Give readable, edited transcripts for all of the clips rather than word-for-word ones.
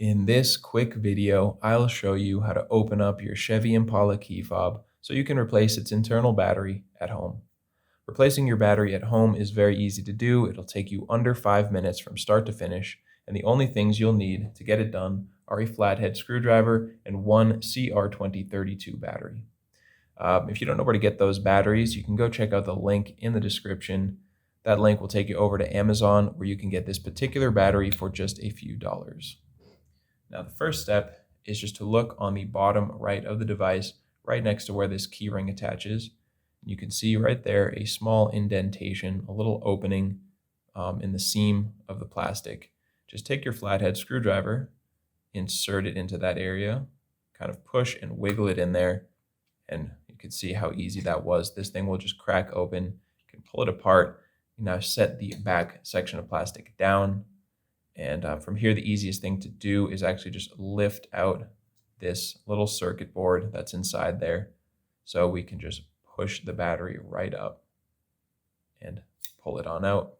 In this quick video, I'll show you how to open up your Chevy Impala key fob so you can replace its internal battery at home. Replacing your battery at home is very easy to do. It'll take you under 5 minutes from start to finish, and the only things you'll need to get it done are a flathead screwdriver and one CR2032 battery. If you don't know where to get those batteries, you can go check out the link in the description. That link will take you over to Amazon, where you can get this particular battery for just a few dollars. Now, the first step is just to look on the bottom right of the device, right next to where this key ring attaches. You can see right there a small indentation, a little opening in the seam of the plastic. Just take your flathead screwdriver, insert it into that area, kind of push and wiggle it in there, and you can see how easy that was. This thing will just crack open. You can pull it apart. You now set the back section of plastic down. And from here, the easiest thing to do is actually just lift out this little circuit board that's inside there. So we can just push the battery right up and pull it on out.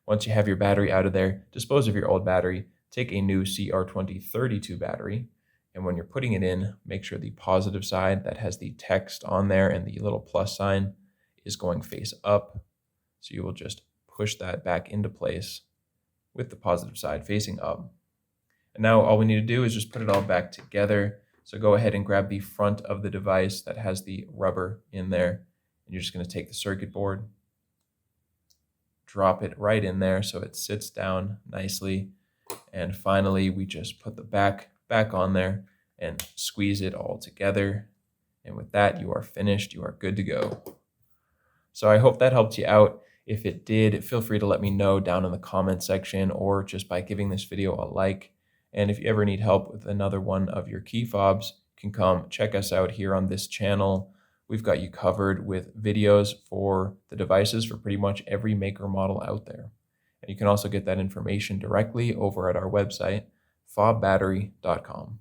Once you have your battery out of there, dispose of your old battery, take a new CR2032 battery. And when you're putting it in, make sure the positive side that has the text on there and the little plus sign is going face up. So you will just push that back into place with the positive side facing up. And now all we need to do is just put it all back together. So go ahead and grab the front of the device that has the rubber in there. And you're just going to take the circuit board, drop it right in there so it sits down nicely. And finally, we just put the back on there and squeeze it all together. And with that, you are finished. You are good to go. So I hope that helped you out. If it did, feel free to let me know down in the comment section or just by giving this video a like. And if you ever need help with another one of your key fobs, you can come check us out here on this channel. We've got you covered with videos for the devices for pretty much every maker model out there. And you can also get that information directly over at our website, fobbattery.com.